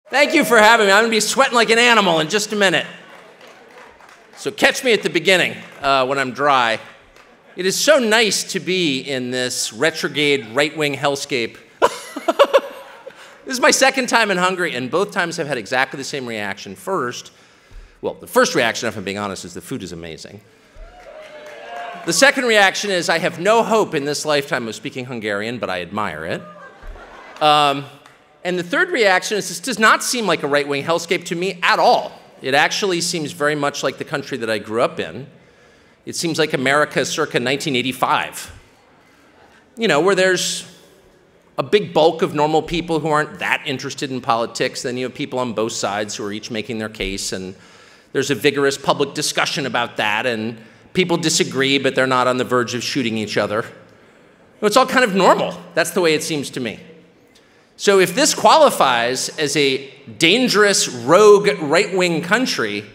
Thank you for having me. I'm going to be sweating like an animal in just a minute. So catch me at the beginning when I'm dry. It is so nice to be in this retrograde right-wing hellscape. This is my second time in Hungary, and both times I've had exactly the same reaction. First, well, the first reaction, if I'm being honest, is the food is amazing. The second reaction is I have no hope in this lifetime of speaking Hungarian, but I admire it. And the third reaction is this does not seem like a right-wing hellscape to me at all. It actually seems very much like the country that I grew up in. It seems like America circa 1985. You know, where there's a big bulk of normal people who aren't that interested in politics. Then you have people on both sides who are each making their case, and there's a vigorous public discussion about that, and people disagree, but they're not on the verge of shooting each other. It's all kind of normal. That's the way it seems to me. So if this qualifies as a dangerous, rogue, right-wing country,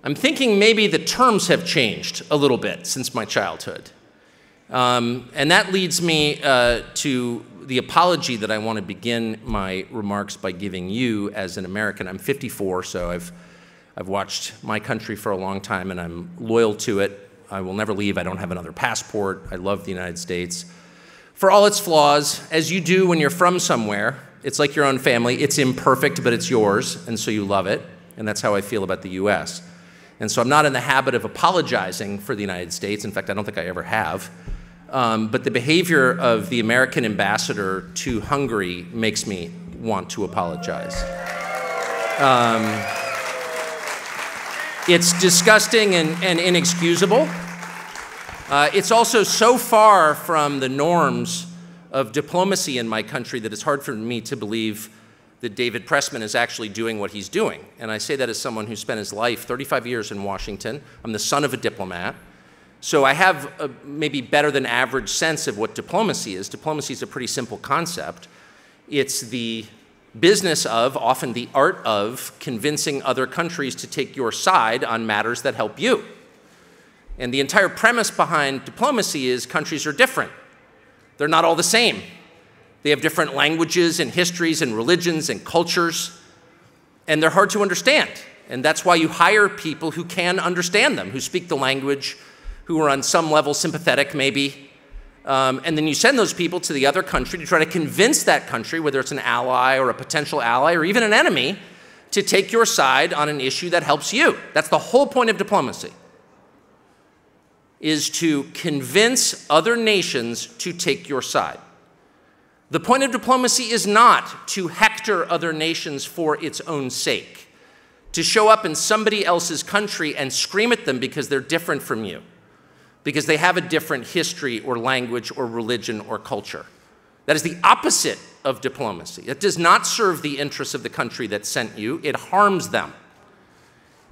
I'm thinking maybe the terms have changed a little bit since my childhood. And that leads me to the apology that I want to begin my remarks by giving you as an American. I'm 54, so I've watched my country for a long time, and I'm loyal to it. I will never leave. I don't have another passport. I love the United States. For all its flaws, as you do when you're from somewhere, it's like your own family. It's imperfect, but it's yours, and so you love it. And that's how I feel about the US. And so I'm not in the habit of apologizing for the United States. In fact, I don't think I ever have. But the behavior of the American ambassador to Hungary makes me want to apologize. It's disgusting and inexcusable. It's also so far from the norms of diplomacy in my country that it's hard for me to believe that David Pressman is actually doing what he's doing. And I say that as someone who spent his life, 35 years in Washington. I'm the son of a diplomat. So I have a maybe better than average sense of what diplomacy is. Diplomacy is a pretty simple concept. It's the business of, often the art of, convincing other countries to take your side on matters that help you. And the entire premise behind diplomacy is countries are different. They're not all the same. They have different languages and histories and religions and cultures, and they're hard to understand. And that's why you hire people who can understand them, who speak the language, who are on some level sympathetic maybe, and then you send those people to the other country to try to convince that country, whether it's an ally or a potential ally or even an enemy, to take your side on an issue that helps you. That's the whole point of diplomacy, is to convince other nations to take your side. The point of diplomacy is not to hector other nations for its own sake, to show up in somebody else's country and scream at them because they're different from you, because they have a different history or language or religion or culture. That is the opposite of diplomacy. It does not serve the interests of the country that sent you. It harms them.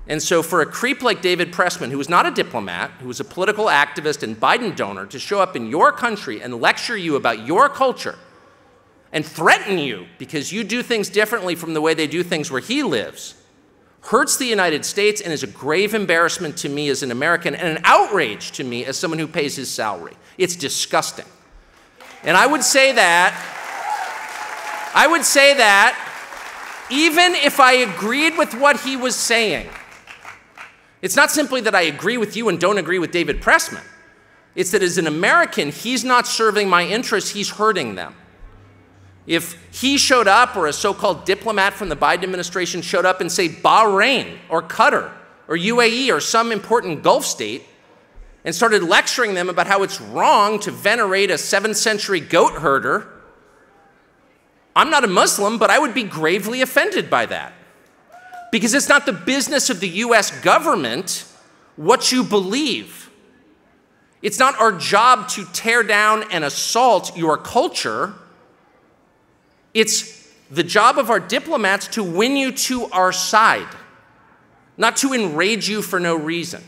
And so for a creep like David Pressman, who was not a diplomat, who was a political activist and Biden donor, to show up in your country and lecture you about your culture and threaten you because you do things differently from the way they do things where he lives, hurts the United States and is a grave embarrassment to me as an American and an outrage to me as someone who pays his salary. It's disgusting. And I would say that even if I agreed with what he was saying, it's not simply that I agree with you and don't agree with David Pressman. It's that as an American, he's not serving my interests, he's hurting them. If he showed up, or a so-called diplomat from the Biden administration showed up and say Bahrain or Qatar or UAE or some important Gulf state and started lecturing them about how it's wrong to venerate a 7th century goat herder, I'm not a Muslim, but I would be gravely offended by that. Because it's not the business of the US government what you believe. It's not our job to tear down and assault your culture. It's the job of our diplomats to win you to our side, not to enrage you for no reason.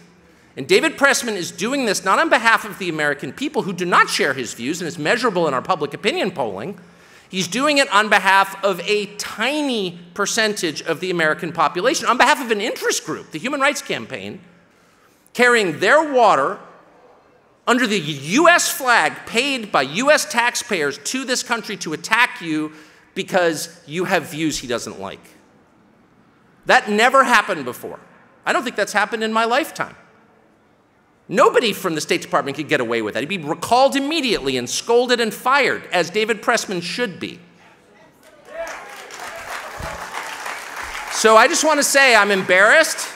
And David Pressman is doing this not on behalf of the American people who do not share his views, and it's measurable in our public opinion polling. He's doing it on behalf of a tiny percentage of the American population, on behalf of an interest group, the Human Rights Campaign, carrying their water under the US flag paid by US taxpayers to this country to attack you because you have views he doesn't like. That never happened before. I don't think that's happened in my lifetime. Nobody from the State Department could get away with that. He'd be recalled immediately and scolded and fired, as David Pressman should be. So I just want to say I'm embarrassed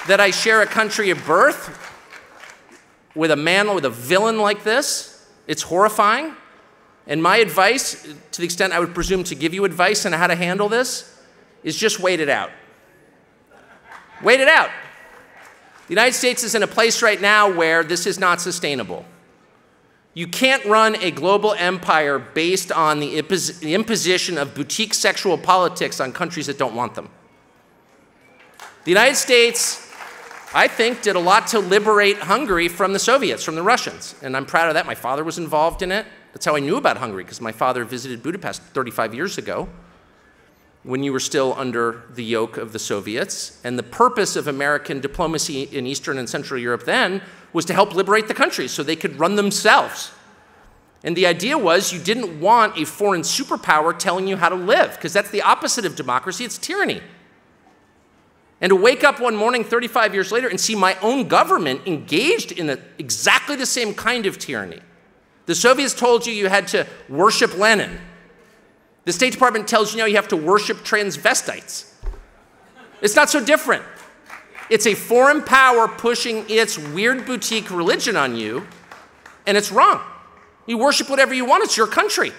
that I share a country of birth with a man, with a villain like this. It's horrifying. And my advice, to the extent I would presume to give you advice on how to handle this, is just wait it out. Wait it out. The United States is in a place right now where this is not sustainable. You can't run a global empire based on the imposition of boutique sexual politics on countries that don't want them. The United States, I think, did a lot to liberate Hungary from the Soviets, from the Russians, and I'm proud of that. My father was involved in it. That's how I knew about Hungary, because my father visited Budapest 35 years ago when you were still under the yoke of the Soviets. And the purpose of American diplomacy in Eastern and Central Europe then was to help liberate the countries so they could run themselves. And the idea was you didn't want a foreign superpower telling you how to live, because that's the opposite of democracy, it's tyranny. And to wake up one morning 35 years later and see my own government engaged in exactly the same kind of tyranny. The Soviets told you you had to worship Lenin. The State Department tells you now you have to worship transvestites. It's not so different. It's a foreign power pushing its weird boutique religion on you, and it's wrong. You worship whatever you want, it's your country.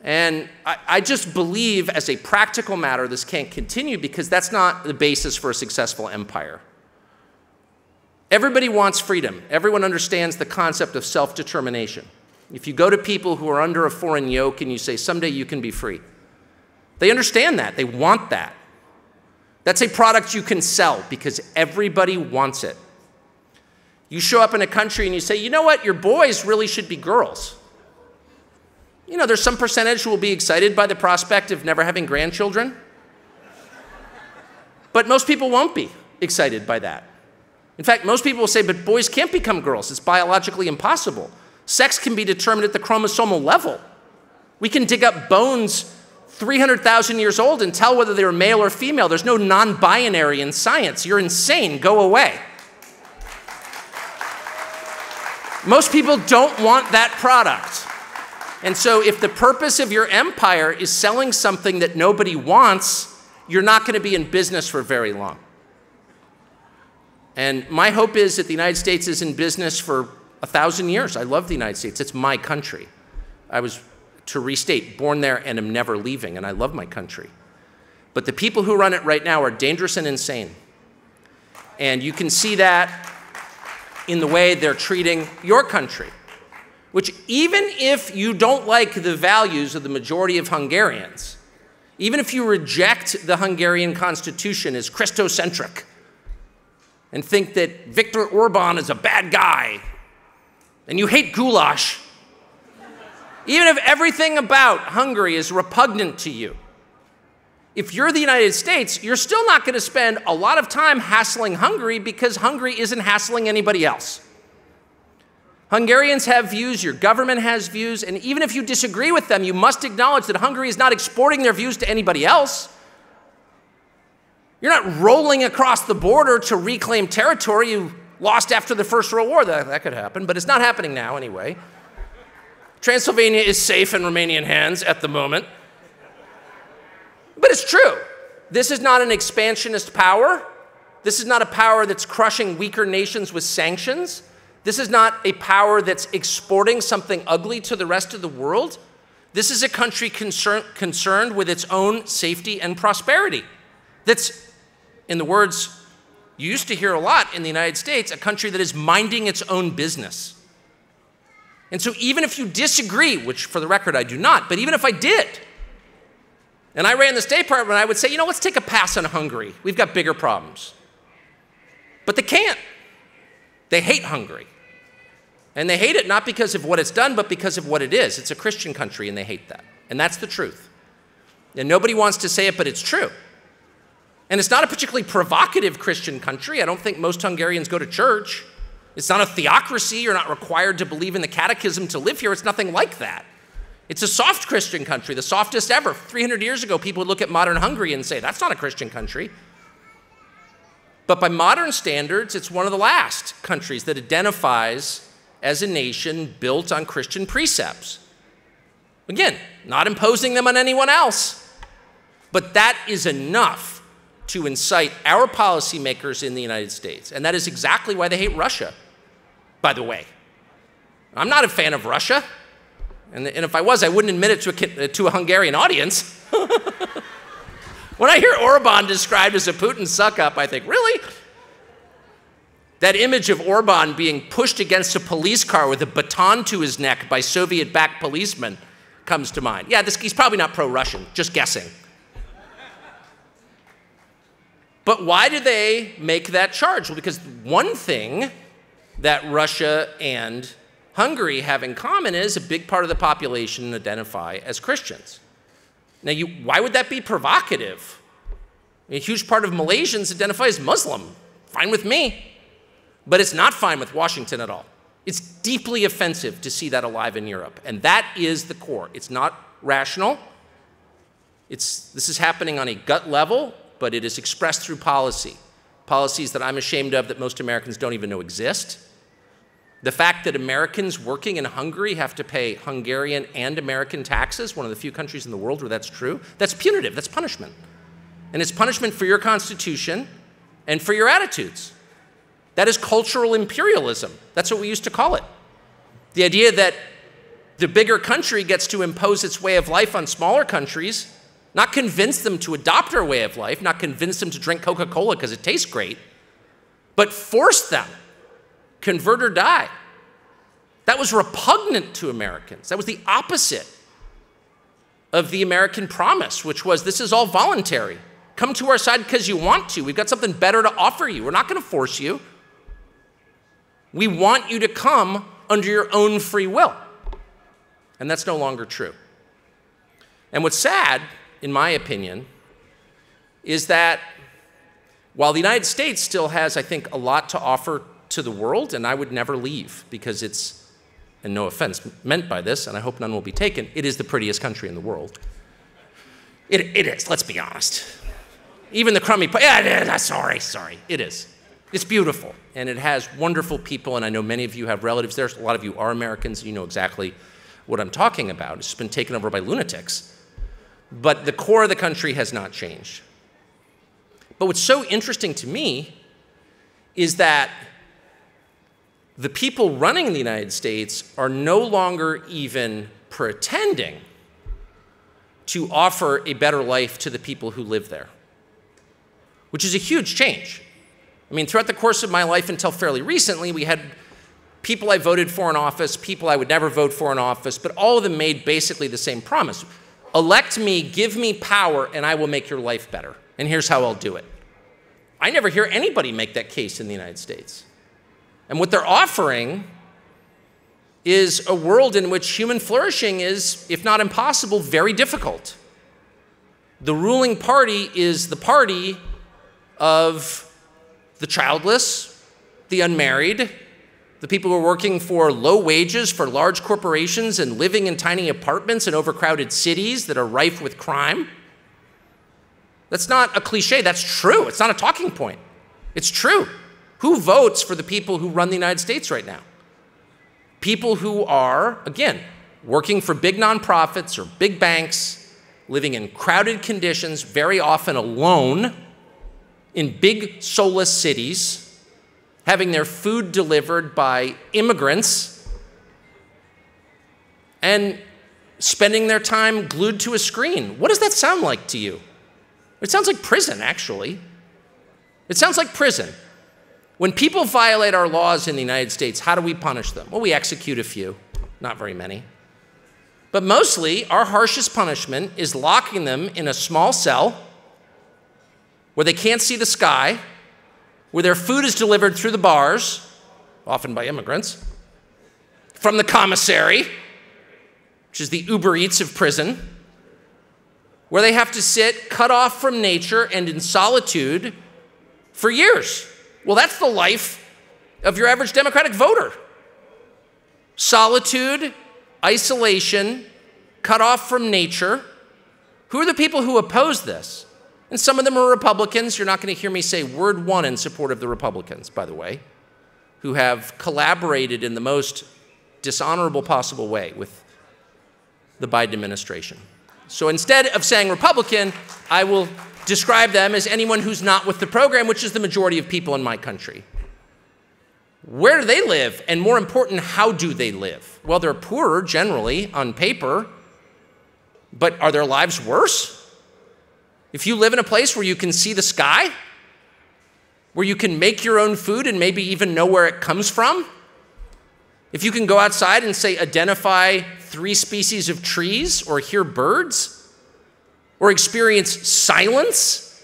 And I just believe, as a practical matter, this can't continue because that's not the basis for a successful empire. Everybody wants freedom. Everyone understands the concept of self-determination. If you go to people who are under a foreign yoke and you say, someday you can be free, they understand that. They want that. That's a product you can sell because everybody wants it. You show up in a country and you say, you know what, your boys really should be girls. You know, there's some percentage who will be excited by the prospect of never having grandchildren. But most people won't be excited by that. In fact, most people will say, but boys can't become girls. It's biologically impossible. Sex can be determined at the chromosomal level. We can dig up bones 300,000 years old and tell whether they were male or female. There's no non-binary in science. You're insane. Go away. Most people don't want that product. And so if the purpose of your empire is selling something that nobody wants, you're not going to be in business for very long. And my hope is that the United States is in business for 1,000 years. I love the United States. It's my country. I was, to restate, born there and am never leaving, and I love my country. But the people who run it right now are dangerous and insane. And you can see that in the way they're treating your country, which even if you don't like the values of the majority of Hungarians, even if you reject the Hungarian constitution as Christocentric and think that Viktor Orbán is a bad guy and you hate goulash, even if everything about Hungary is repugnant to you, if you're the United States, you're still not going to spend a lot of time hassling Hungary because Hungary isn't hassling anybody else. Hungarians have views, your government has views, and even if you disagree with them, you must acknowledge that Hungary is not exporting their views to anybody else. You're not rolling across the border to reclaim territory you lost after the First World War. That could happen, but it's not happening now anyway. Transylvania is safe in Romanian hands at the moment. But it's true. This is not an expansionist power. This is not a power that's crushing weaker nations with sanctions. This is not a power that's exporting something ugly to the rest of the world. This is a country concerned with its own safety and prosperity. That's, in the words you used to hear a lot in the United States, a country that is minding its own business. And so even if you disagree, which for the record I do not, but even if I did, and I ran the State Department, I would say, you know, let's take a pass on Hungary. We've got bigger problems. But they can't. They hate Hungary. And they hate it not because of what it's done, but because of what it is. It's a Christian country, and they hate that. And that's the truth. And nobody wants to say it, but it's true. And it's not a particularly provocative Christian country. I don't think most Hungarians go to church. It's not a theocracy. You're not required to believe in the catechism to live here. It's nothing like that. It's a soft Christian country, the softest ever. 300 years ago, people would look at modern Hungary and say, that's not a Christian country. But by modern standards, it's one of the last countries that identifies as a nation built on Christian precepts. Again, not imposing them on anyone else. But that is enough to incite our policymakers in the United States. And that is exactly why they hate Russia, by the way. I'm not a fan of Russia. And if I was, I wouldn't admit it to a Hungarian audience. When I hear Orbán described as a Putin suck-up, I think, really? That image of Orbán being pushed against a police car with a baton to his neck by Soviet-backed policemen comes to mind. Yeah, he's probably not pro-Russian, just guessing. But why do they make that charge? Well, because one thing that Russia and Hungary have in common is a big part of the population identify as Christians. Now, why would that be provocative? A huge part of Malaysians identify as Muslim. Fine with me. But it's not fine with Washington at all. It's deeply offensive to see that alive in Europe. And that is the core. It's not rational. This is happening on a gut level, but it is expressed through policy. Policies that I'm ashamed of that most Americans don't even know exist. The fact that Americans working in Hungary have to pay Hungarian and American taxes, one of the few countries in the world where that's true, that's punitive, that's punishment. And it's punishment for your constitution and for your attitudes. That is cultural imperialism. That's what we used to call it. The idea that the bigger country gets to impose its way of life on smaller countries, not convince them to adopt our way of life, not convince them to drink Coca-Cola because it tastes great, but force them. Convert or die. That was repugnant to Americans. That was the opposite of the American promise, which was this is all voluntary. Come to our side because you want to. We've got something better to offer you. We're not going to force you. We want you to come under your own free will. And that's no longer true. And what's sad, in my opinion, is that while the United States still has, I think, a lot to offer to the world, and I would never leave because it's, and no offense meant by this, and I hope none will be taken, it is the prettiest country in the world. It is, let's be honest. Even the crummy, sorry, it is. It's beautiful, and it has wonderful people, and I know many of you have relatives there. A lot of you are Americans, and you know exactly what I'm talking about. It's been taken over by lunatics. But the core of the country has not changed. But what's so interesting to me is that the people running the United States are no longer even pretending to offer a better life to the people who live there, which is a huge change. I mean, throughout the course of my life until fairly recently, we had people I voted for in office, people I would never vote for in office, but all of them made basically the same promise. Elect me, give me power, and I will make your life better. And here's how I'll do it. I never hear anybody make that case in the United States. And what they're offering is a world in which human flourishing is, if not impossible, very difficult. The ruling party is the party of the childless, the unmarried, the people who are working for low wages for large corporations and living in tiny apartments in overcrowded cities that are rife with crime. That's not a cliche, that's true. It's not a talking point. It's true. Who votes for the people who run the United States right now? People who are, again, working for big nonprofits or big banks, living in crowded conditions, very often alone, in big soulless cities, having their food delivered by immigrants, and spending their time glued to a screen. What does that sound like to you? It sounds like prison, actually. It sounds like prison. When people violate our laws in the United States, how do we punish them? Well, we execute a few, not very many. But mostly, our harshest punishment is locking them in a small cell where they can't see the sky, where their food is delivered through the bars, often by immigrants, from the commissary, which is the Uber Eats of prison, where they have to sit cut off from nature and in solitude for years. Well, that's the life of your average Democratic voter. Solitude, isolation, cut off from nature. Who are the people who oppose this? And some of them are Republicans. You're not going to hear me say word one in support of the Republicans, by the way, who have collaborated in the most dishonorable possible way with the Biden administration. So instead of saying Republican, I will describe them as anyone who's not with the program, which is the majority of people in my country. Where do they live? And more important, how do they live? Well, they're poorer generally on paper, but are their lives worse? If you live in a place where you can see the sky, where you can make your own food and maybe even know where it comes from, if you can go outside and say identify 3 species of trees or hear birds or experience silence,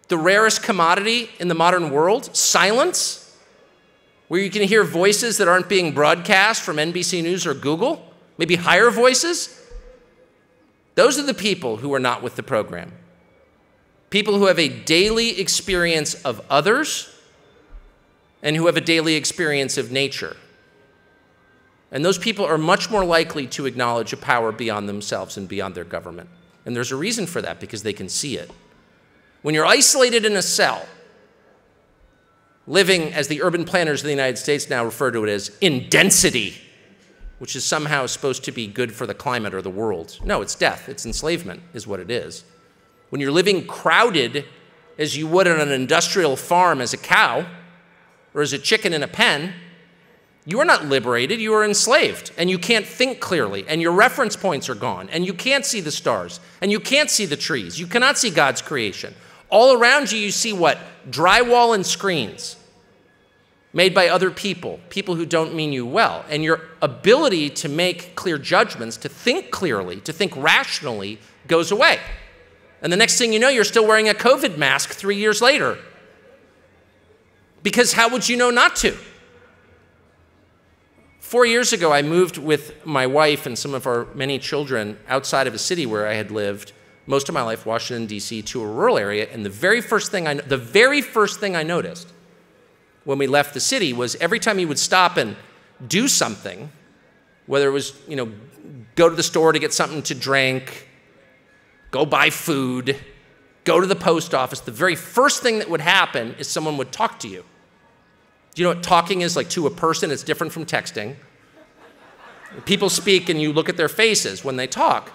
the rarest commodity in the modern world, silence, where you can hear voices that aren't being broadcast from NBC News or Google, maybe higher voices, those are the people who are not with the program. People who have a daily experience of others and who have a daily experience of nature. And those people are much more likely to acknowledge a power beyond themselves and beyond their government. And there's a reason for that, because they can see it. When you're isolated in a cell, living, as the urban planners of the United States now refer to it as, in density, which is somehow supposed to be good for the climate or the world. No, it's death, it's enslavement is what it is. When you're living crowded as you would on an industrial farm as a cow or as a chicken in a pen, you are not liberated, you are enslaved, and you can't think clearly, and your reference points are gone, and you can't see the stars, and you can't see the trees, you cannot see God's creation. All around you, you see what? Drywall and screens made by other people, people who don't mean you well, and your ability to make clear judgments, to think clearly, to think rationally, goes away. And the next thing you know, you're still wearing a COVID mask 3 years later. Because how would you know not to? 4 years ago, I moved with my wife and some of our many children outside of a city where I had lived most of my life, Washington, D.C., to a rural area. And the very first thing I noticed when we left the city was every time you would stop and do something, whether it was, go to the store to get something to drink, go buy food, go to the post office, the very first thing that would happen is someone would talk to you. Do you know what talking is like to a person? It's different from texting. People speak and you look at their faces when they talk.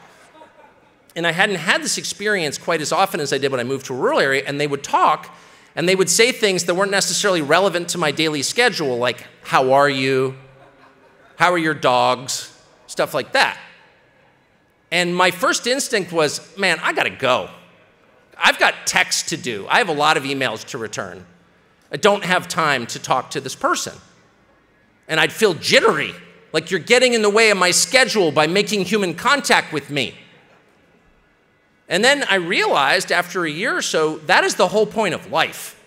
And I hadn't had this experience quite as often as I did when I moved to a rural area, and they would talk and they would say things that weren't necessarily relevant to my daily schedule, like, how are you? How are your dogs? Stuff like that. And my first instinct was, man, I gotta go. I've got texts to do. I have a lot of emails to return. I don't have time to talk to this person. And I'd feel jittery, like you're getting in the way of my schedule by making human contact with me. And then I realized after a year or so, that is the whole point of life.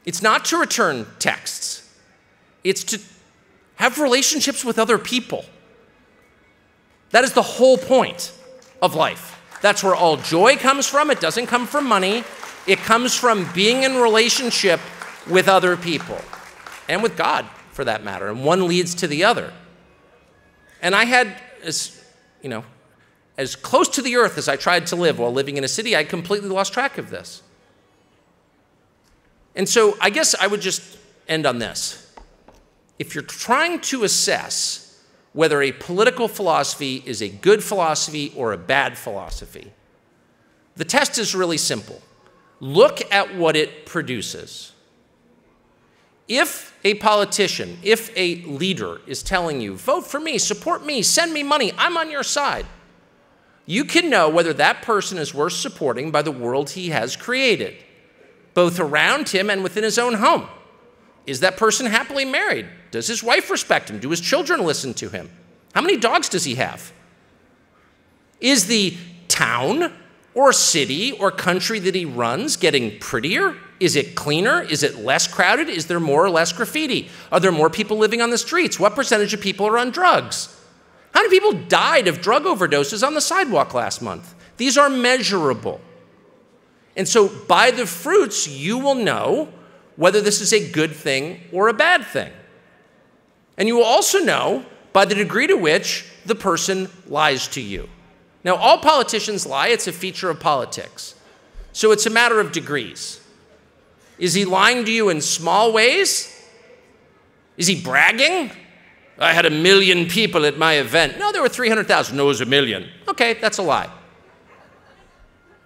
It's not to return texts. It's to have relationships with other people. That is the whole point of life. That's where all joy comes from. It doesn't come from money. It comes from being in relationship with other people and with God, for that matter. And one leads to the other. And I had, as close to the earth as I tried to live while living in a city, I completely lost track of this. And so I guess I would just end on this. If you're trying to assess whether a political philosophy is a good philosophy or a bad philosophy, the test is really simple. Look at what it produces. If a politician, if a leader is telling you, vote for me, support me, send me money, I'm on your side, you can know whether that person is worth supporting by the world he has created, both around him and within his own home. Is that person happily married? Does his wife respect him? Do his children listen to him? How many dogs does he have? Is the town or city or country that he runs getting prettier? Is it cleaner? Is it less crowded? Is there more or less graffiti? Are there more people living on the streets? What percentage of people are on drugs? How many people died of drug overdoses on the sidewalk last month? These are measurable. And so by the fruits, you will know whether this is a good thing or a bad thing. And you will also know by the degree to which the person lies to you. Now, all politicians lie. It's a feature of politics. So it's a matter of degrees. Is he lying to you in small ways? Is he bragging? I had 1 million people at my event. No, there were 300,000. No, it was 1 million. Okay, that's a lie.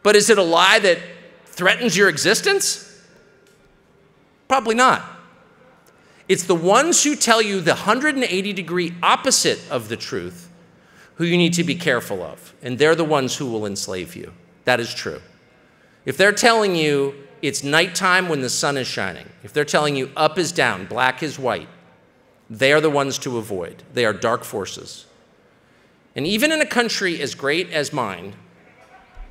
But is it a lie that threatens your existence? Probably not. It's the ones who tell you the 180-degree opposite of the truth who you need to be careful of. And they're the ones who will enslave you. That is true. If they're telling you it's nighttime when the sun is shining, if they're telling you up is down, black is white, they are the ones to avoid. They are dark forces. And even in a country as great as mine,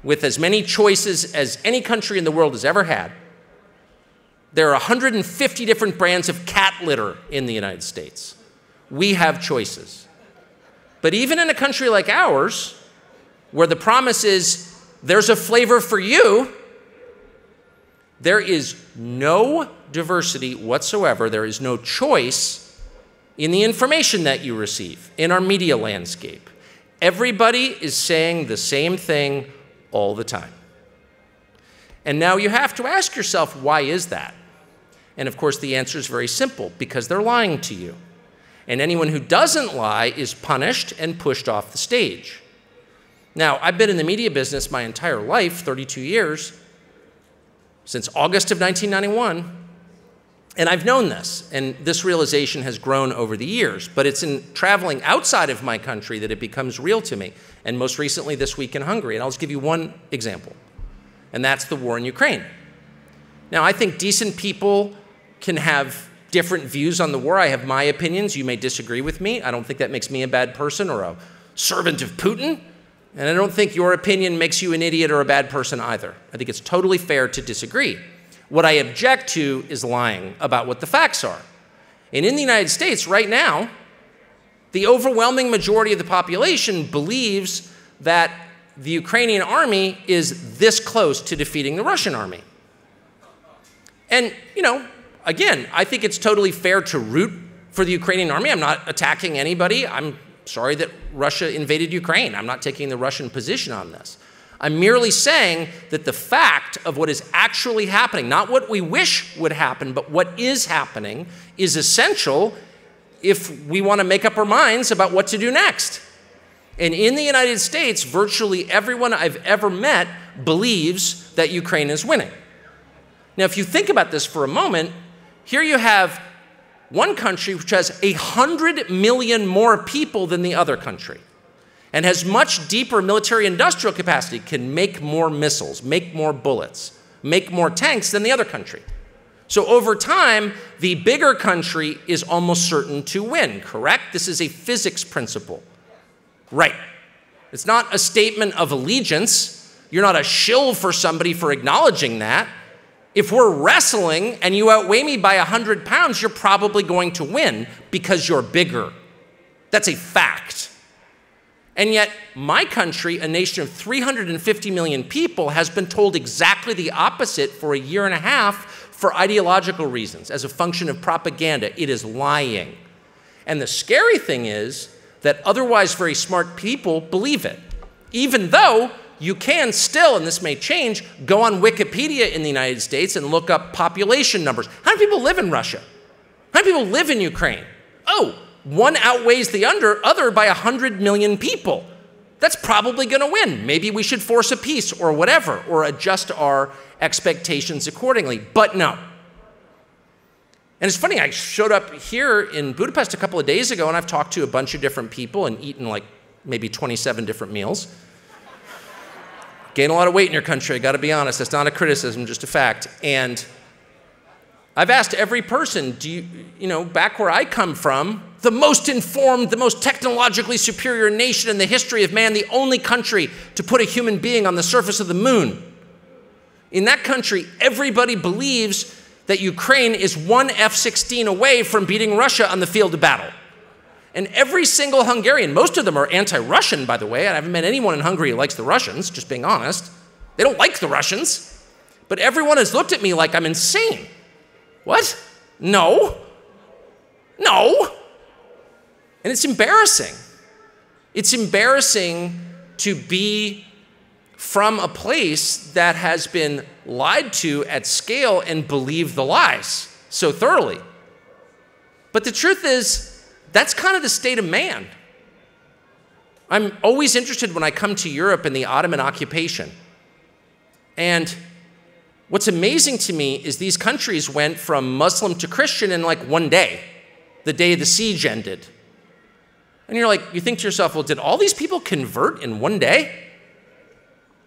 with as many choices as any country in the world has ever had, there are 150 different brands of cat litter in the United States. We have choices. But even in a country like ours, where the promise is there's a flavor for you, there is no diversity whatsoever. There is no choice in the information that you receive, in our media landscape. Everybody is saying the same thing all the time. And now you have to ask yourself, why is that? And of course, the answer is very simple, because they're lying to you. And anyone who doesn't lie is punished and pushed off the stage. Now, I've been in the media business my entire life, 32 years, since August of 1991, and I've known this, and this realization has grown over the years, but it's in traveling outside of my country that it becomes real to me, and most recently this week in Hungary. And I'll just give you one example, and that's the war in Ukraine. Now, I think decent people can have different views on the war. I have my opinions. You may disagree with me. I don't think that makes me a bad person or a servant of Putin, and I don't think your opinion makes you an idiot or a bad person either. I think it's totally fair to disagree. What I object to is lying about what the facts are. And in the United States right now, the overwhelming majority of the population believes that the Ukrainian army is this close to defeating the Russian army. And, you know, again, I think it's totally fair to root for the Ukrainian army. I'm not attacking anybody. I'm sorry that Russia invaded Ukraine. I'm not taking the Russian position on this. I'm merely saying that the fact of what is actually happening, not what we wish would happen, but what is happening, is essential if we want to make up our minds about what to do next. And in the United States, virtually everyone I've ever met believes that Ukraine is winning. Now, if you think about this for a moment, here you have one country which has 100 million more people than the other country, and has much deeper military-industrial capacity, can make more missiles, make more bullets, make more tanks than the other country. So over time, the bigger country is almost certain to win, correct? This is a physics principle. Right. It's not a statement of allegiance. You're not a shill for somebody for acknowledging that. If we're wrestling and you outweigh me by 100 pounds, you're probably going to win because you're bigger. That's a fact. And yet, my country, a nation of 350 million people, has been told exactly the opposite for a year and a half for ideological reasons, as a function of propaganda. It is lying. And the scary thing is that otherwise very smart people believe it, even though you can still, and this may change, go on Wikipedia in the United States and look up population numbers. How many people live in Russia? How many people live in Ukraine? Oh, one outweighs the other by 100 million people. That's probably going to win. Maybe we should force a peace or whatever, or adjust our expectations accordingly. But no. And it's funny, I showed up here in Budapest a couple of days ago, and I've talked to a bunch of different people and eaten like maybe 27 different meals. Gain a lot of weight in your country, I got to be honest. That's not a criticism, just a fact. And I've asked every person, back where I come from, the most informed, the most technologically superior nation in the history of man, the only country to put a human being on the surface of the moon. In that country, everybody believes that Ukraine is one F-16 away from beating Russia on the field of battle. And every single Hungarian, most of them are anti-Russian, by the way. I haven't met anyone in Hungary who likes the Russians, just being honest. They don't like the Russians. But everyone has looked at me like I'm insane. What? No. No. And it's embarrassing. It's embarrassing to be from a place that has been lied to at scale and believe the lies so thoroughly. But the truth is, that's kind of the state of man. I'm always interested when I come to Europe in the Ottoman occupation. And what's amazing to me is these countries went from Muslim to Christian in like one day, the day the siege ended. And you're like, you think to yourself, well, did all these people convert in one day?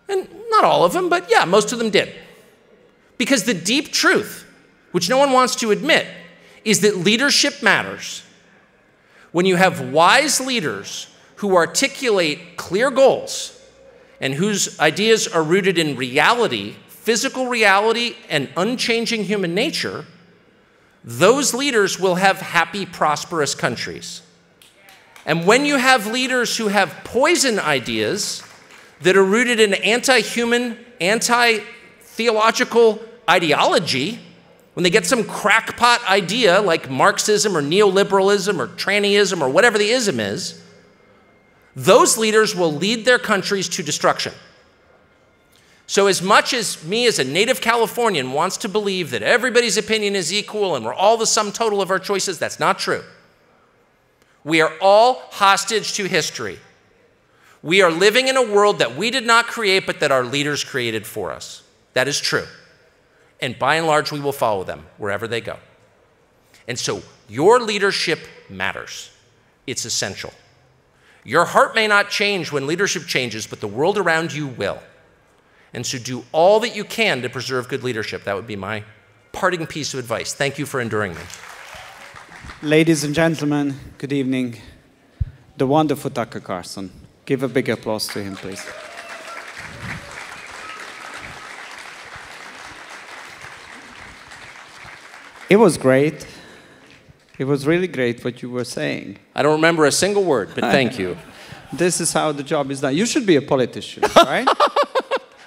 And not all of them, but yeah, most of them did. Because the deep truth, which no one wants to admit, is that leadership matters. When you have wise leaders who articulate clear goals and whose ideas are rooted in reality, physical reality, and unchanging human nature, those leaders will have happy, prosperous countries. And when you have leaders who have poison ideas that are rooted in anti-human, anti-theological ideology, when they get some crackpot idea like Marxism or neoliberalism or trannyism or whatever the ism is, those leaders will lead their countries to destruction. So as much as me as a native Californian wants to believe that everybody's opinion is equal and we're all the sum total of our choices, that's not true. We are all hostage to history. We are living in a world that we did not create, but that our leaders created for us. That is true. And by and large, we will follow them wherever they go. And so your leadership matters. It's essential. Your heart may not change when leadership changes, but the world around you will. And so do all that you can to preserve good leadership. That would be my parting piece of advice. Thank you for enduring me. Ladies and gentlemen, good evening. The wonderful Tucker Carlson. Give a big applause to him, please. It was great. It was really great what you were saying. I don't remember a single word, but thank you. This is how the job is done. You should be a politician, right?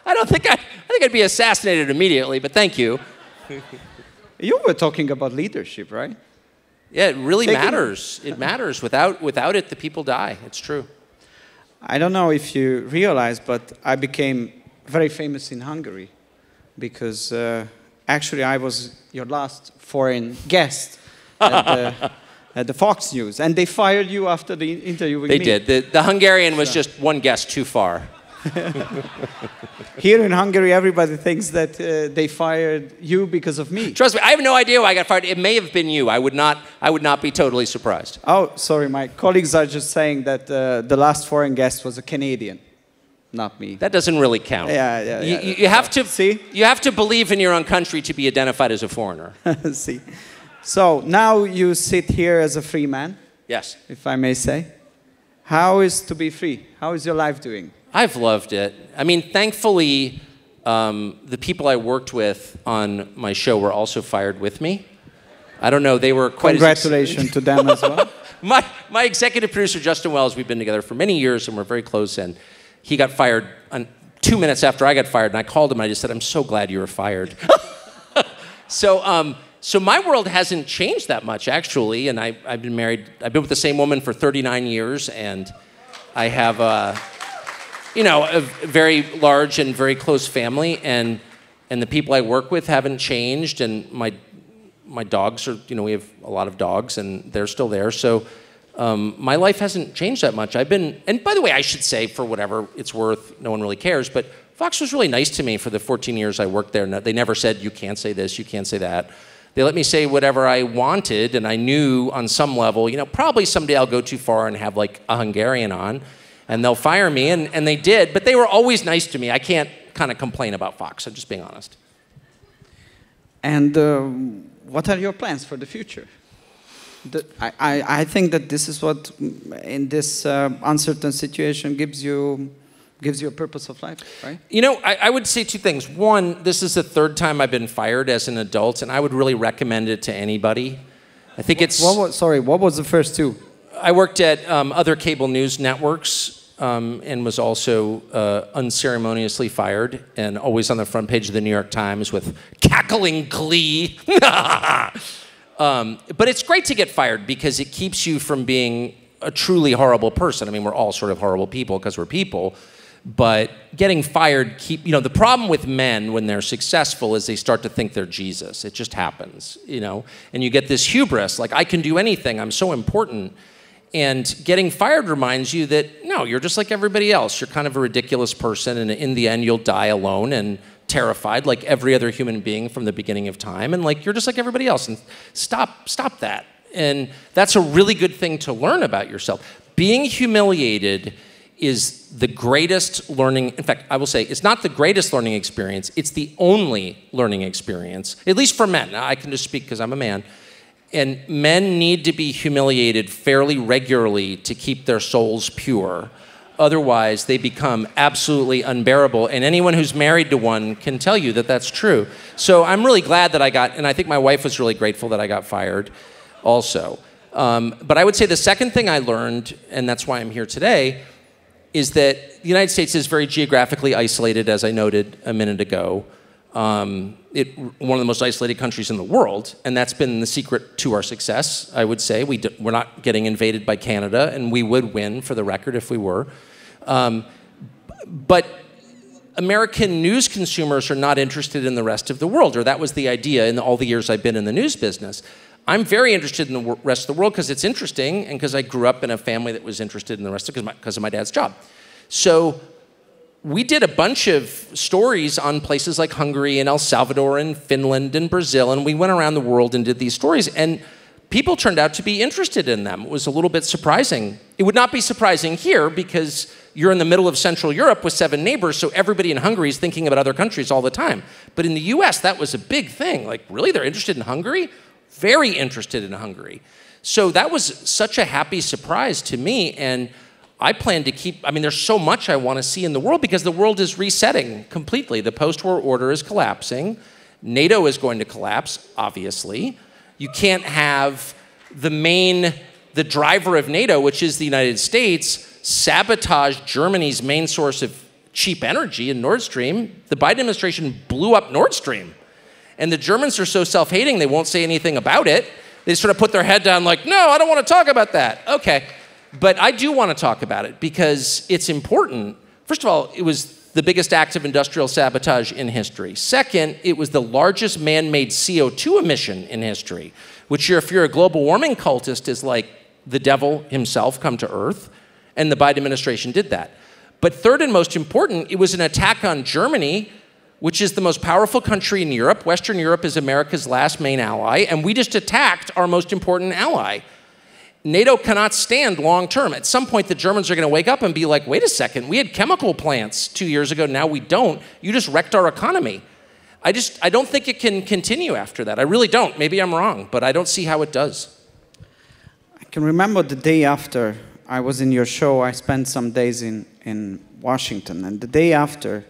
I think I'd be assassinated immediately, but thank you. You were talking about leadership, right? Yeah, it really matters. It matters. Without it, the people die. It's true. I don't know if you realize, but I became very famous in Hungary because actually I was your last foreign guest at the Fox News, and they fired you after the interview with me. They did. The Hungarian was just one guest too far. Here in Hungary, everybody thinks that they fired you because of me. Trust me, I have no idea why I got fired. It may have been you. I would not be totally surprised. Oh, sorry, my colleagues are just saying that the last foreign guest was a Canadian, not me. That doesn't really count. Yeah. You have to see. You have to believe in your own country to be identified as a foreigner. See. So now you sit here as a free man. Yes. If I may say. How is to be free? How is your life doing? I've loved it. I mean, thankfully, the people I worked with on my show were also fired with me. I don't know, they were quite... Congratulations to them as well. My executive producer, Justin Wells, we've been together for many years and we're very close, and he got fired 2 minutes after I got fired, and I called him and I just said, I'm so glad you were fired. So my world hasn't changed that much, actually, and I've been married, I've been with the same woman for 39 years, and I have a very large and very close family, and the people I work with haven't changed, and my dogs are, we have a lot of dogs, and they're still there, so my life hasn't changed that much. And by the way, I should say, for whatever it's worth, no one really cares, but Fox was really nice to me for the 14 years I worked there. They never said, you can't say this, you can't say that. They let me say whatever I wanted, and I knew on some level, probably someday I'll go too far and have like a Hungarian on, and they'll fire me, and they did, but they were always nice to me. I can't kind of complain about Fox, I'm just being honest. And what are your plans for the future? I think that this is what, in this uncertain situation, gives you a purpose of life, right? I would say two things. One, this is the third time I've been fired as an adult, and I would really recommend it to anybody. I think it's... what was the first two? I worked at other cable news networks and was also unceremoniously fired, and always on the front page of the New York Times with cackling glee. But it's great to get fired because it keeps you from being a truly horrible person. I mean, we're all sort of horrible people because we're people. But getting fired, the problem with men when they're successful is they start to think they're Jesus. It just happens, and you get this hubris, like, I can do anything, I'm so important. And getting fired reminds you that, no, you're just like everybody else. You're kind of a ridiculous person, and in the end, you'll die alone and terrified like every other human being from the beginning of time. And like, you're just like everybody else, and stop that. And that's a really good thing to learn about yourself. Being humiliated is the greatest learning. In fact, I will say it's not the greatest learning experience. It's the only learning experience, at least for men. Now, I can just speak because I'm a man. And men need to be humiliated fairly regularly to keep their souls pure. Otherwise, they become absolutely unbearable. And anyone who's married to one can tell you that that's true. So I'm really glad that and I think my wife was really grateful that I got fired also. But I would say the second thing I learned, and that's why I'm here today, is that the United States is very geographically isolated, as I noted a minute ago. One of the most isolated countries in the world, and that's been the secret to our success, I would say. We're not getting invaded by Canada, and we would win, for the record, if we were. But American news consumers are not interested in the rest of the world, or that was the idea in all the years I've been in the news business. I'm very interested in the rest of the world because it's interesting and because I grew up in a family that was interested in the rest of it because of my dad's job. So we did a bunch of stories on places like Hungary and El Salvador and Finland and Brazil, and we went around the world and did these stories, and people turned out to be interested in them. It was a little bit surprising. It would not be surprising here because you're in the middle of Central Europe with 7 neighbors, so everybody in Hungary is thinking about other countries all the time. But in the US, that was a big thing. Like, really, they're interested in Hungary? Very interested in Hungary. So that was such a happy surprise to me, and I plan to there's so much I want to see in the world because the world is resetting completely. The post-war order is collapsing. NATO is going to collapse, obviously. You can't have the driver of NATO, which is the United States, sabotage Germany's main source of cheap energy in Nord Stream. The Biden administration blew up Nord Stream. And the Germans are so self-hating, they won't say anything about it. They sort of put their head down like, no, I don't want to talk about that. Okay. But I do want to talk about it because it's important. First of all, it was the biggest act of industrial sabotage in history. Second, it was the largest man-made CO2 emission in history, which if you're a global warming cultist is like the devil himself come to earth, and the Biden administration did that. But third and most important, it was an attack on Germany, which is the most powerful country in Europe. Western Europe is America's last main ally, and we just attacked our most important ally. NATO cannot stand long term. At some point, the Germans are going to wake up and be like, wait a second, we had chemical plants 2 years ago, now we don't. You just wrecked our economy. I don't think it can continue after that. I really don't. Maybe I'm wrong, but I don't see how it does. I can remember the day after I was in your show, I spent some days in Washington, and the day after,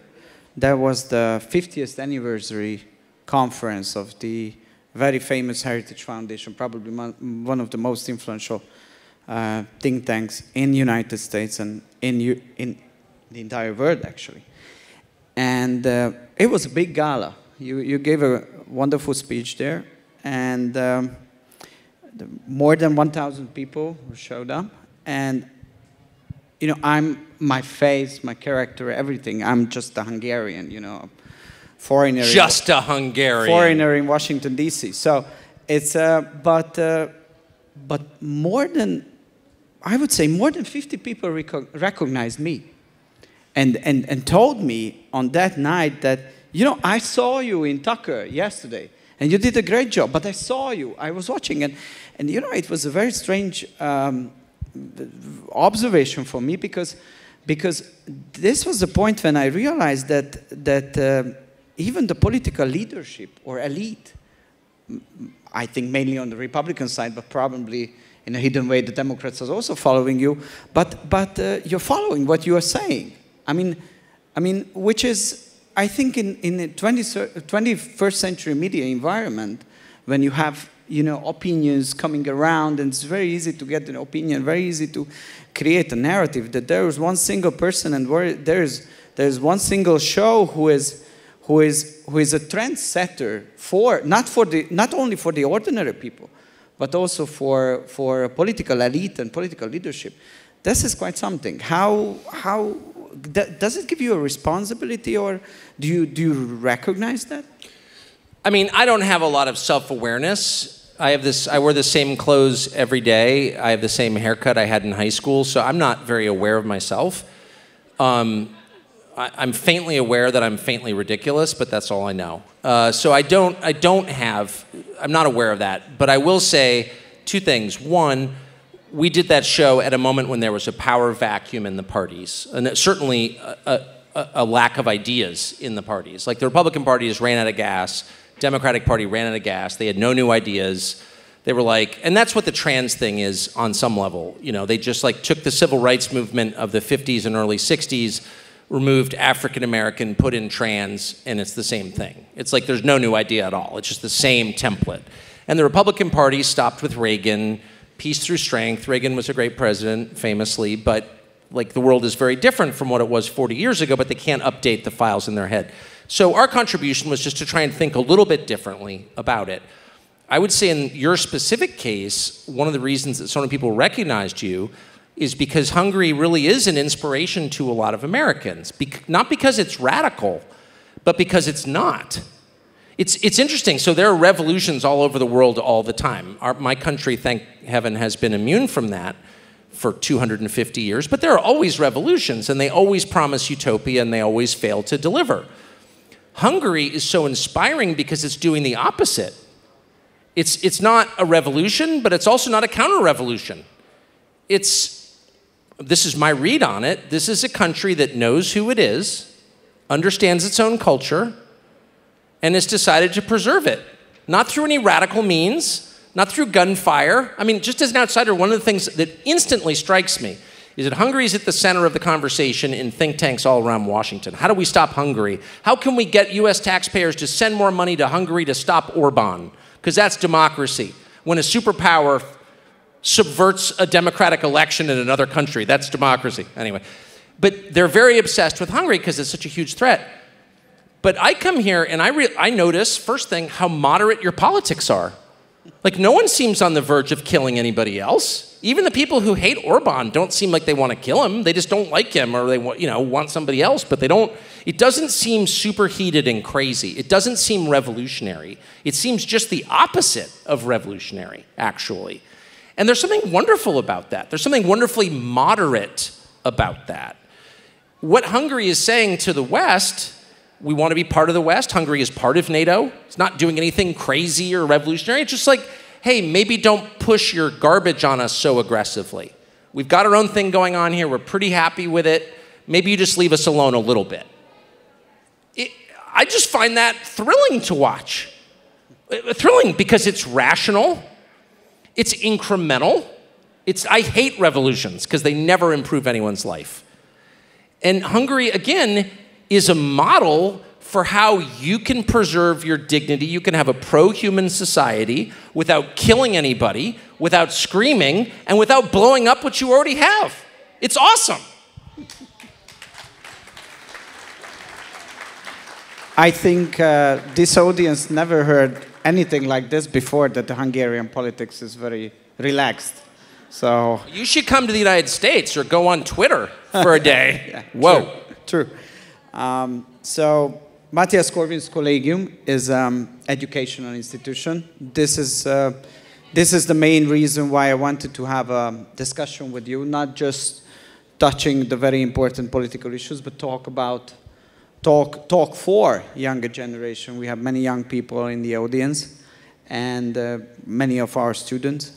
there was the 50th anniversary conference of the very famous Heritage Foundation, probably one of the most influential think tanks in the United States and in the entire world, actually. And it was a big gala. You gave a wonderful speech there, and more than 1,000 people showed up. And my face, my character, everything. I'm just a Hungarian, foreigner. Just a Hungarian. Foreigner in Washington, D.C. So it's, but more than, I would say more than 50 people recognized me and told me on that night that, I saw you in Tucker yesterday and you did a great job, but I saw you, I was watching and it was a very strange observation for me because this was the point when I realized that even the political leadership or elite, I think mainly on the Republican side, but probably in a hidden way the Democrats are also following you, but you're following what you are saying. I mean, which is, I think in the 21st century media environment, when you have opinions coming around, and it's very easy to get an opinion, very easy to create a narrative that there is one single person and there's one single show who is a trendsetter not only for the ordinary people, but also for a political elite and political leadership. This is quite something. Does it give you a responsibility, or do you recognize that? I mean, I don't have a lot of self-awareness. I wear the same clothes every day. I have the same haircut I had in high school, so I'm not very aware of myself. I'm faintly aware that I'm faintly ridiculous, but that's all I know. So I'm not aware of that. But I will say two things. One, we did that show at a moment when there was a power vacuum in the parties, and certainly a lack of ideas in the parties. Like the Republican Party just ran out of gas, Democratic Party ran out of gas, they had no new ideas. They were like, and that's what the trans thing is on some level. You know, they just like took the civil rights movement of the 50s and early 60s, removed African American, put in trans, and it's the same thing. It's like there's no new idea at all. It's just the same template. And the Republican Party stopped with Reagan, peace through strength. Reagan was a great president, famously, but like the world is very different from what it was 40 years ago, but they can't update the files in their head. So our contribution was just to try and think a little bit differently about it. I would say in your specific case, one of the reasons that so many people recognized you is because Hungary really is an inspiration to a lot of Americans. Not because it's radical, but because it's not. It's interesting. So there are revolutions all over the world all the time. My country, thank heaven, has been immune from that for 250 years, but there are always revolutions, and they always promise utopia, and they always fail to deliver. Hungary is so inspiring because it's doing the opposite. It's not a revolution, but it's also not a counter-revolution. This is my read on it. This is a country that knows who it is, understands its own culture, and has decided to preserve it. Not through any radical means, not through gunfire. I mean, just as an outsider, one of the things that instantly strikes me is that Hungary is at the center of the conversation in think tanks all around Washington. How do we stop Hungary? How can we get US taxpayers to send more money to Hungary to stop Orbán? Because that's democracy. When a superpower subverts a democratic election in another country, that's democracy. Anyway, but they're very obsessed with Hungary because it's such a huge threat. But I come here and I notice, first thing, how moderate your politics are. Like, no one seems on the verge of killing anybody else. Even the people who hate Orbán don't seem like they want to kill him. They just don't like him, or they want somebody else, but they don't. It doesn't seem superheated and crazy. It doesn't seem revolutionary. It seems just the opposite of revolutionary, actually. And there's something wonderful about that. There's something wonderfully moderate about that. What Hungary is saying to the West, we want to be part of the West. Hungary is part of NATO. It's not doing anything crazy or revolutionary. It's just like, hey, maybe don't push your garbage on us so aggressively. We've got our own thing going on here. We're pretty happy with it. Maybe you just leave us alone a little bit. I just find that thrilling to watch. Thrilling because it's rational. It's incremental. I hate revolutions because they never improve anyone's life. And Hungary, again, is a model for how you can preserve your dignity. You can have a pro-human society without killing anybody, without screaming, and without blowing up what you already have. It's awesome. I think this audience never heard anything like this before, that the Hungarian politics is very relaxed. So you should come to the United States or go on Twitter for a day. Yeah, whoa. True. So Matthias Corvin's Collegium is an educational institution. This is the main reason why I wanted to have a discussion with you, not just touching the very important political issues, but talk for younger generation. We have many young people in the audience, and many of our students,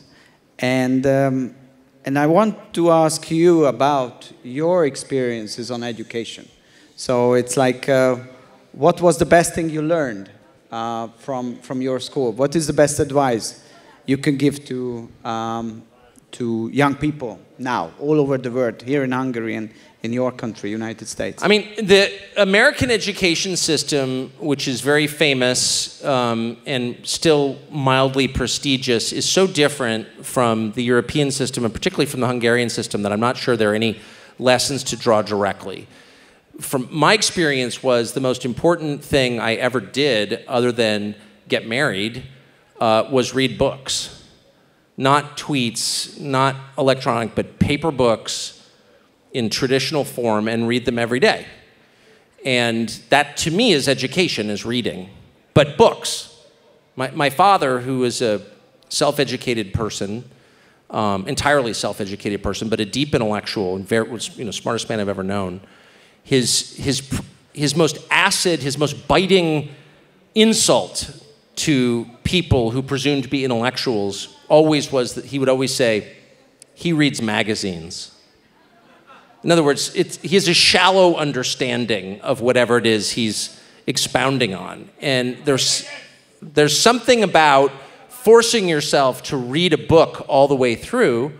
and I want to ask you about your experiences on education. So it's like, what was the best thing you learned from your school? What is the best advice you can give to young people now, all over the world, here in Hungary and in your country, United States? I mean, the American education system, which is very famous and still mildly prestigious, is so different from the European system, and particularly from the Hungarian system, that I'm not sure there are any lessons to draw directly. From my experience was the most important thing I ever did, other than get married, was read books. not tweets, not electronic, but paper books in traditional form and read them every day. And that, to me, is education, is reading. But books. My father, who is a self-educated person, entirely self-educated person, but a deep intellectual and smartest man I've ever known, his most acid, his most biting insult to people who presumed to be intellectuals always was that he would always say, he reads magazines. In other words, he has a shallow understanding of whatever it is he's expounding on. And there's something about forcing yourself to read a book all the way through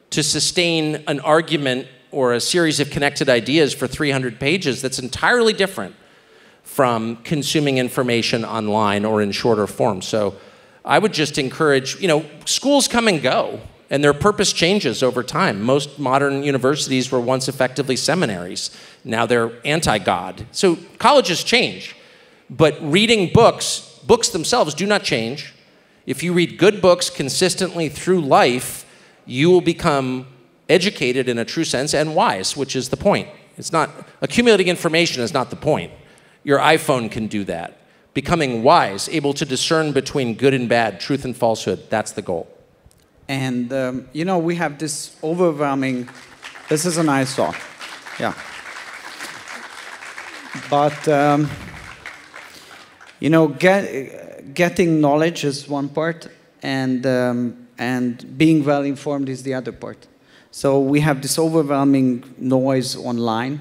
to sustain an argument or a series of connected ideas for 300 pages that's entirely different from consuming information online or in shorter form. So I would just encourage, schools come and go, and their purpose changes over time. Most modern universities were once effectively seminaries. Now they're anti-God. So colleges change, but reading books themselves do not change. If you read good books consistently through life, you will become educated in a true sense and wise, which is the point. It's not, accumulating information is not the point. Your iPhone can do that. Becoming wise, able to discern between good and bad, truth and falsehood, that's the goal. And, we have this overwhelming, this is a nice song, yeah. But, getting knowledge is one part, and being well informed is the other part. So we have this overwhelming noise online.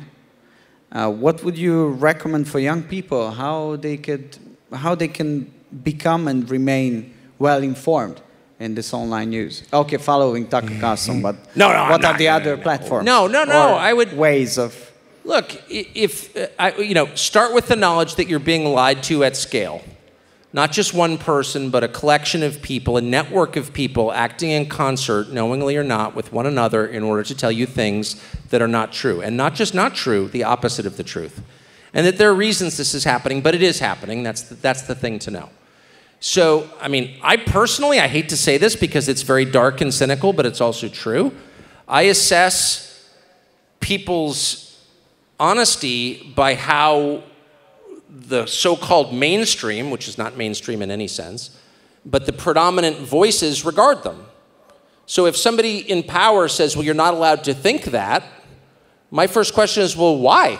What would you recommend for young people, how they can become and remain well informed in this online news? Okay, following Tucker Carlson, but what are the other platforms? I would ways of. Look, start with the knowledge that you're being lied to at scale. Not just one person, but a collection of people, a network of people acting in concert, knowingly or not, with one another in order to tell you things that are not true. And not just not true, the opposite of the truth. And that there are reasons this is happening, but it is happening. That's the thing to know. So, I personally, I hate to say this because it's very dark and cynical, but it's also true. I assess people's honesty by how the so-called mainstream, which is not mainstream in any sense, but the predominant voices regard them. So if somebody in power says, well, you're not allowed to think that, my first question is, well, why?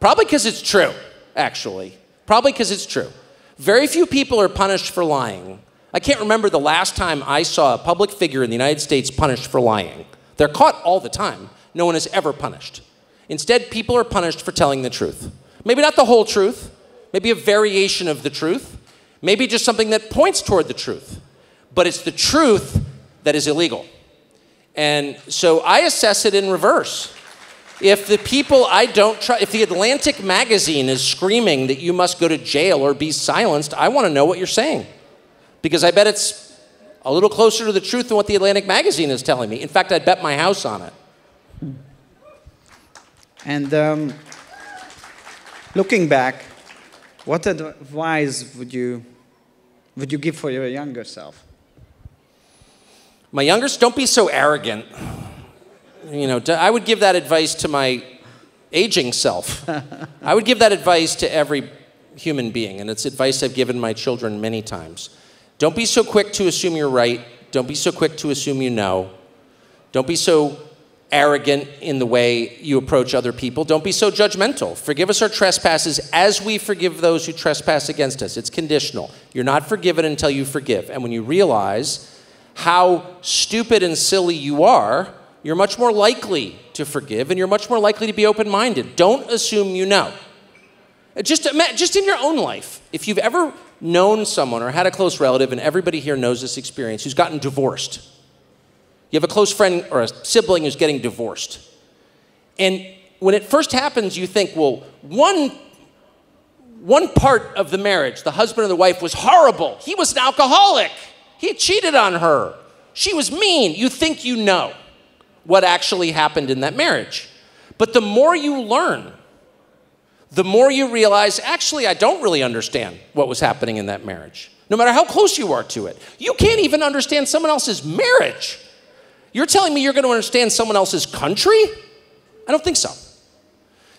Probably because it's true, actually. Probably because it's true. Very few people are punished for lying. I can't remember the last time I saw a public figure in the United States punished for lying. They're caught all the time. No one is ever punished. Instead, people are punished for telling the truth. Maybe not the whole truth, maybe a variation of the truth, maybe just something that points toward the truth. But it's the truth that is illegal. And so I assess it in reverse. If the people I don't trust, if the Atlantic magazine is screaming that you must go to jail or be silenced, I want to know what you're saying. Because I bet it's a little closer to the truth than what the Atlantic magazine is telling me. In fact, I'd bet my house on it. And looking back, what advice would you give for your younger self? My younger self, don't be so arrogant. I would give that advice to my aging self. I would give that advice to every human being, and it's advice I've given my children many times. Don't be so quick to assume you're right. Don't be so quick to assume you know. Don't be so arrogant in the way you approach other people. Don't be so judgmental. Forgive us our trespasses as we forgive those who trespass against us. It's conditional. You're not forgiven until you forgive. And when you realize how stupid and silly you are, you're much more likely to forgive, and you're much more likely to be open-minded. Don't assume you know. Just in your own life, if you've ever known someone or had a close relative, and everybody here knows this experience, who's gotten divorced. You have a close friend or a sibling who's getting divorced. And when it first happens, you think, well, one part of the marriage, the husband or the wife, was horrible. He was an alcoholic. He cheated on her. She was mean. You think you know what actually happened in that marriage. But the more you learn, the more you realize, actually, I don't really understand what was happening in that marriage. No matter how close you are to it. You can't even understand someone else's marriage. You're telling me you're going to understand someone else's country? I don't think so.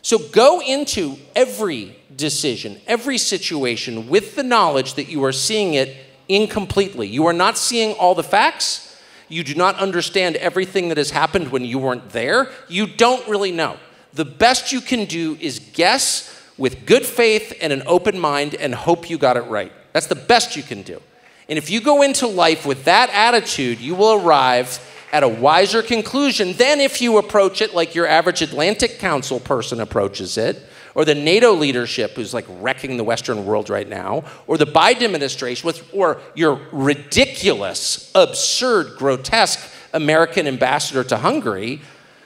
So go into every decision, every situation with the knowledge that you are seeing it incompletely. You are not seeing all the facts. You do not understand everything that has happened when you weren't there. You don't really know. The best you can do is guess with good faith and an open mind and hope you got it right. That's the best you can do. And if you go into life with that attitude, you will arrive at a wiser conclusion than if you approach it like your average Atlantic Council person approaches it, or the NATO leadership who's like wrecking the Western world right now, or the Biden administration, or your ridiculous, absurd, grotesque American ambassador to Hungary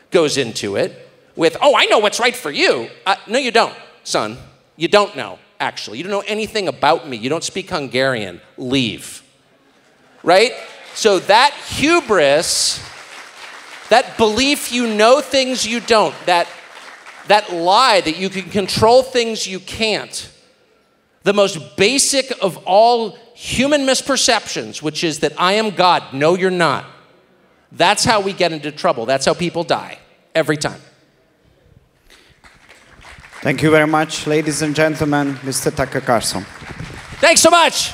goes into it with, oh, I know what's right for you. No, you don't, son. You don't know, actually. You don't know anything about me. You don't speak Hungarian. Leave. Right? So that hubris, that belief you know things you don't, that lie that you can control things you can't, the most basic of all human misperceptions, which is that I am God. No, you're not. That's how we get into trouble. That's how people die, every time. Thank you very much, ladies and gentlemen, Mr. Tucker Carlson. Thanks so much.